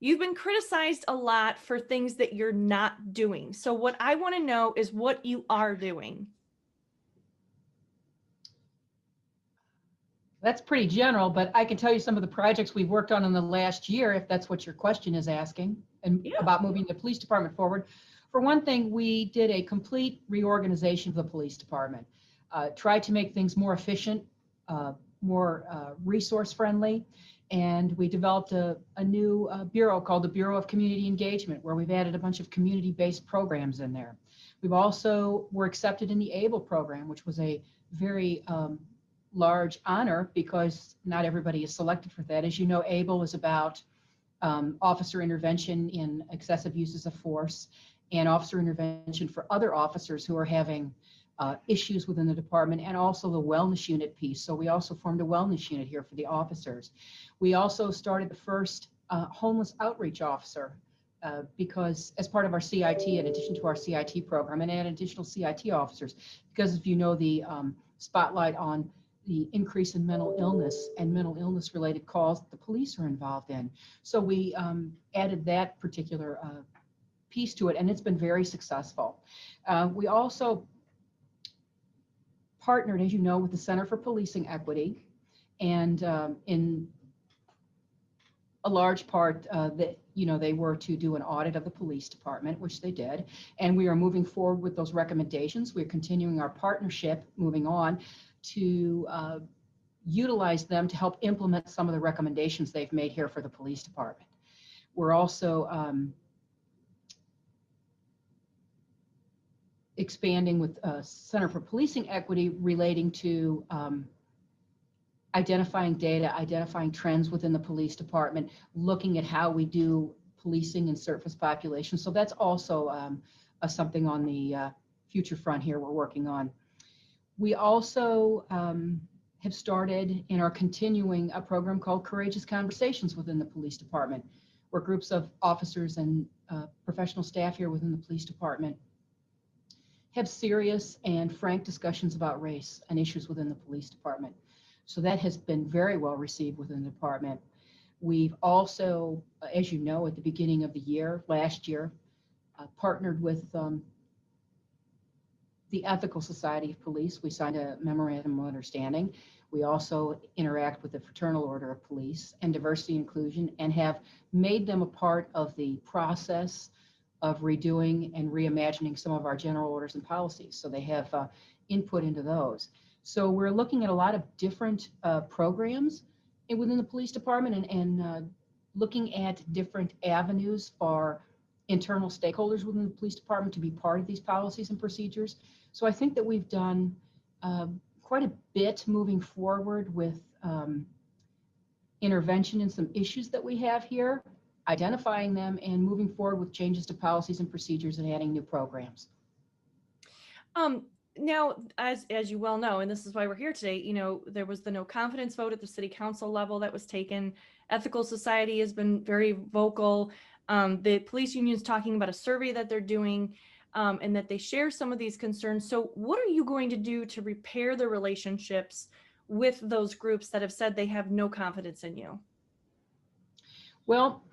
You've been criticized a lot for things that you're not doing. So what I want to know is what you are doing. That's pretty general, but I can tell you some of the projects we've worked on in the last year, if that's what your question is asking, and about moving the police department forward. For one thing, we did a complete reorganization of the police department, tried to make things more efficient, more resource friendly, and we developed a new bureau called the Bureau of Community Engagement, where we've added a bunch of community-based programs in there. We've also were accepted in the ABLE program, which was a very large honor because not everybody is selected for that. As you know, ABLE is about officer intervention in excessive uses of force and officer intervention for other officers who are having issues within the department, and also the wellness unit piece. So we also formed a wellness unit here for the officers. We also started the first homeless outreach officer because as part of our CIT, in addition to our CIT program, and add additional CIT officers, because if you know the spotlight on the increase in mental illness and mental illness related calls that the police are involved in. So we added that particular piece to it, and it's been very successful. We also partnered, as you know, with the Center for Policing Equity, and in a large part that they were to do an audit of the police department, which they did, and we are moving forward with those recommendations. We're continuing our partnership, moving on to utilize them to help implement some of the recommendations they've made here for the police department. We're also expanding with Center for Policing Equity relating to identifying data, identifying trends within the police department, looking at how we do policing in surface populations. So that's also something on the future front here we're working on. We also have started and are continuing a program called Courageous Conversations within the police department, where groups of officers and professional staff here within the police department have serious and frank discussions about race and issues within the police department. So that has been very well received within the department. We've also, as you know, at the beginning of the year, last year, partnered with the Ethical Society of Police. We signed a memorandum of understanding. We also interact with the Fraternal Order of Police and Diversity and Inclusion, and have made them a part of the process of redoing and reimagining some of our general orders and policies. So they have input into those. So we're looking at a lot of different programs within the police department, and looking at different avenues for internal stakeholders within the police department to be part of these policies and procedures. So I think that we've done quite a bit moving forward with intervention in some issues that we have here, identifying them, and moving forward with changes to policies and procedures and adding new programs. Now, as you well know, and this is why we're here today, there was the no confidence vote at the city council level that was taken. Ethical Society has been very vocal. The police union's talking about a survey that they're doing, and that they share some of these concerns. So what are you going to do to repair the relationships with those groups that have said they have no confidence in you? Well,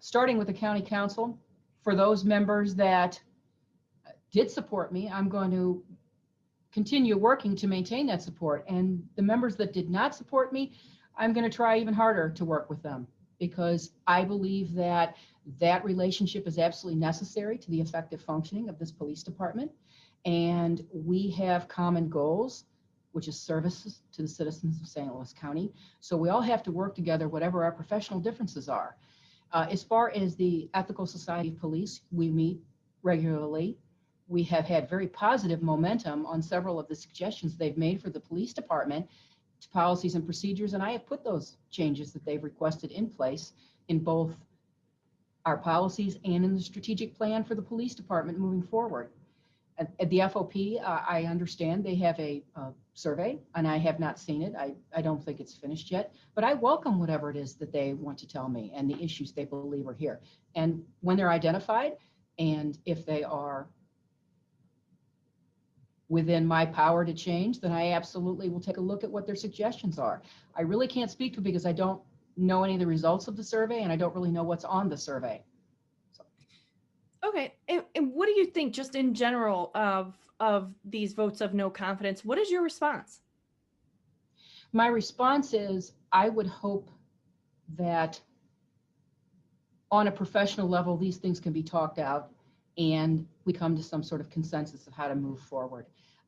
starting with the county council, for those members that did support me, I'm going to continue working to maintain that support. And the members that did not support me, I'm going to try even harder to work with them, because I believe that that relationship is absolutely necessary to the effective functioning of this police department. And we have common goals, which is services to the citizens of St. Louis County. So we all have to work together, whatever our professional differences are. As far as the Ethical Society of Police, we meet regularly. We have had very positive momentum on several of the suggestions they've made for the police department to policies and procedures, and I have put those changes that they've requested in place in both our policies and in the strategic plan for the police department moving forward. At the FOP, I understand they have a survey, and I have not seen it. I don't think it's finished yet, but I welcome whatever it is that they want to tell me and the issues they believe are here. And when they're identified, and if they are within my power to change, then I absolutely will take a look at what their suggestions are. I really can't speak to it because I don't know any of the results of the survey, and I don't really know what's on the survey. So. Okay, and what do you think, just in general, of these votes of no confidence? What is your response? My response is, I would hope that on a professional level, these things can be talked out and we come to some sort of consensus of how to move forward.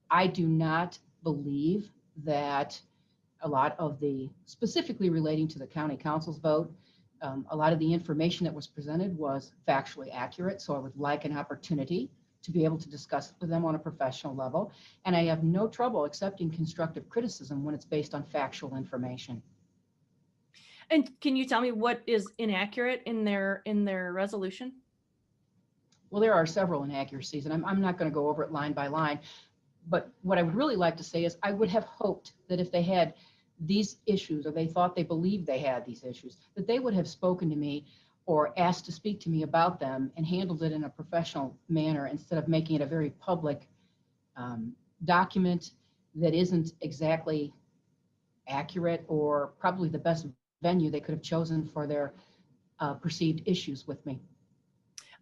I do not believe that a lot of the, specifically relating to the county council's vote, a lot of the information that was presented was factually accurate. So I would like an opportunity to be able to discuss it with them on a professional level. And I have no trouble accepting constructive criticism when it's based on factual information. And can you tell me what is inaccurate in their resolution? Well, there are several inaccuracies, and I'm not going to go over it line by line. But what I would really like to say is I would have hoped that if they had these issues, or they thought they believed they had these issues, that they would have spoken to me or asked to speak to me about them and handled it in a professional manner instead of making it a very public document that isn't exactly accurate or probably the best venue they could have chosen for their perceived issues with me.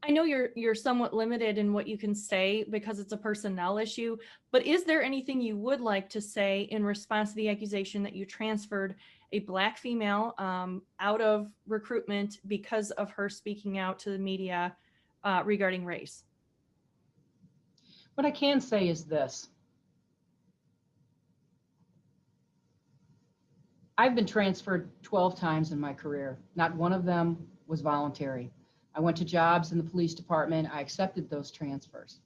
I know you're somewhat limited in what you can say because it's a personnel issue, but is there anything you would like to say in response to the accusation that you transferred a Black female out of recruitment because of her speaking out to the media regarding race? What I can say is this. I've been transferred 12 times in my career. Not one of them was voluntary. I went to jobs in the police department. I accepted those transfers.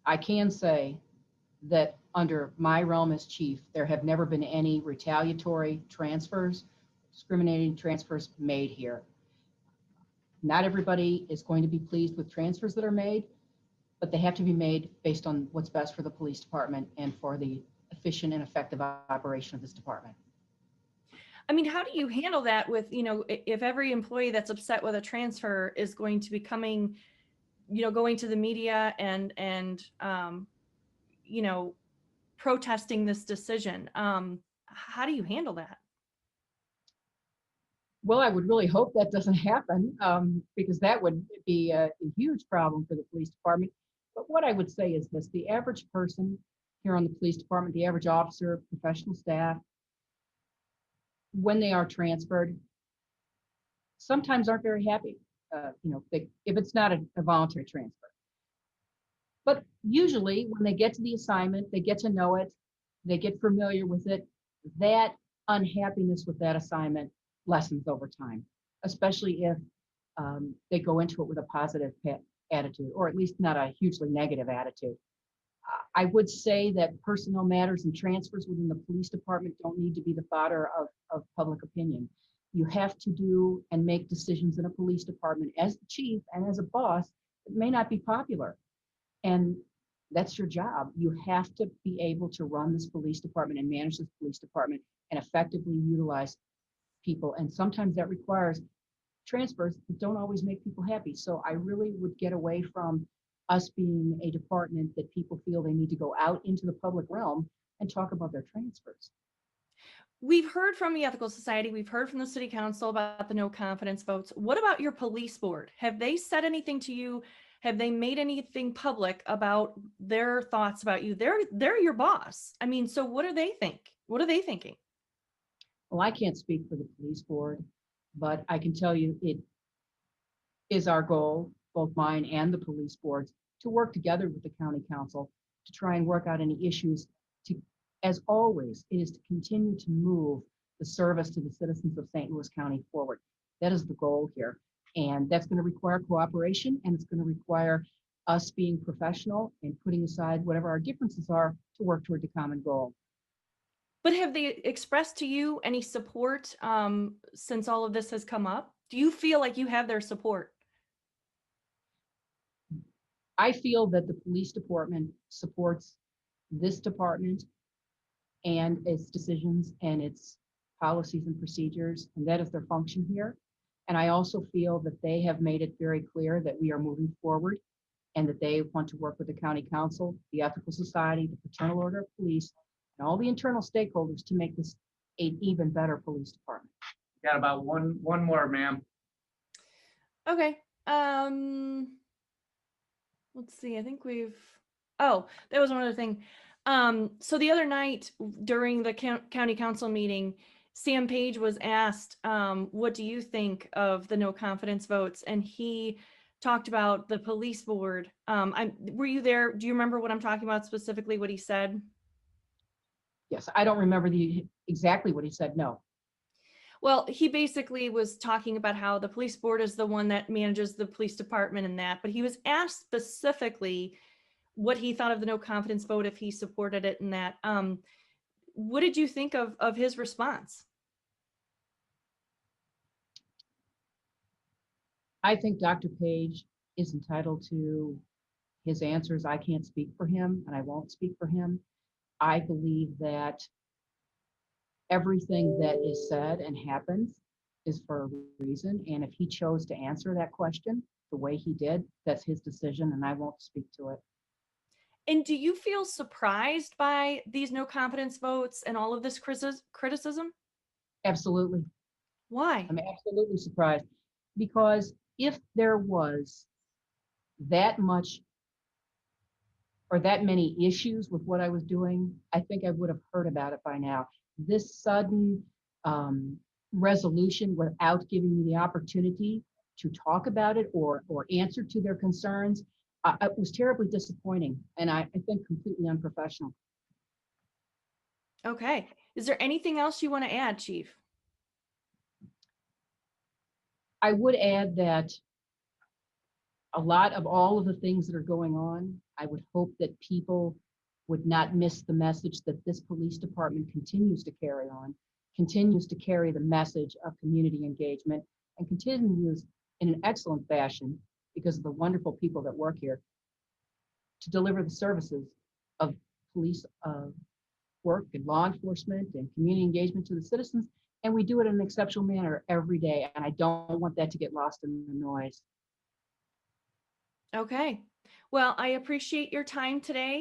I can say that under my realm as chief, there have never been any retaliatory transfers, discriminating transfers made here. Not everybody is going to be pleased with transfers that are made, but they have to be made based on what's best for the police department and for the efficient and effective operation of this department. I mean, how do you handle that with, if every employee that's upset with a transfer is going to be coming, going to the media and protesting this decision? How do you handle that? Well, I would really hope that doesn't happen because that would be a huge problem for the police department. But what I would say is this: the average person here on the police department, the average officer, professional staff, when they are transferred, sometimes aren't very happy, if it's not a voluntary transfer. But usually when they get to the assignment, they get to know it, they get familiar with it, that unhappiness with that assignment lessens over time, especially if they go into it with a positive attitude, or at least not a hugely negative attitude. I would say that personnel matters and transfers within the police department don't need to be the fodder of public opinion. You have to do and make decisions in a police department as the chief and as a boss that may not be popular. And that's your job. You have to be able to run this police department and manage this police department and effectively utilize people. And sometimes that requires transfers that don't always make people happy. So I really would get away from us being a department that people feel they need to go out into the public realm and talk about their transfers. We've heard from the Ethical Society, we've heard from the City Council about the no confidence votes. What about your police board? Have they said anything to you? Have they made anything public about their thoughts about you? They're your boss. I mean, so what do they think? What are they thinking? Well, I can't speak for the police board, but I can tell you it is our goal, both mine and the police boards, to work together with the county council to try and work out any issues. As always, it is to continue to move the service to the citizens of St. Louis County forward. That is the goal here. And that's going to require cooperation, and it's going to require us being professional and putting aside whatever our differences are to work toward the common goal. But have they expressed to you any support since all of this has come up? Do you feel like you have their support? I feel that the police department supports this department and its decisions and its policies and procedures, and that is their function here. And I also feel that they have made it very clear that we are moving forward and that they want to work with the county council, the ethical society, the fraternal order of police, and all the internal stakeholders to make this an even better police department. Got about one more, ma'am. Okay. Let's see. I think oh, that was one other thing. So the other night during the county council meeting, Sam Page was asked, what do you think of the no confidence votes? And he talked about the police board. Were you there? Do you remember what I'm talking about specifically, what he said? Yes, I don't remember exactly what he said, no. Well, he basically was talking about how the police board is the one that manages the police department and that, but he was asked specifically what he thought of the no confidence vote, if he supported it and that. What did you think of his response? I think Dr. Page is entitled to his answers. I can't speak for him, and I won't speak for him. I believe that everything that is said and happens is for a reason. And if he chose to answer that question the way he did, that's his decision, and I won't speak to it. And do you feel surprised by these no confidence votes and all of this criticism? Absolutely. Why? I'm absolutely surprised, because if there was that much or that many issues with what I was doing, I think I would have heard about it by now. This sudden resolution without giving me the opportunity to talk about it or answer to their concerns, it was terribly disappointing, and I think completely unprofessional. Okay. Is there anything else you want to add, Chief? I would add that a lot of all of the things that are going on, I would hope that people would not miss the message that this police department continues to carry on, continues to carry the message of community engagement, and continues in an excellent fashion, because of the wonderful people that work here, to deliver the services of police work and law enforcement and community engagement to the citizens. And we do it in an exceptional manner every day. And I don't want that to get lost in the noise. Okay. Well, I appreciate your time today.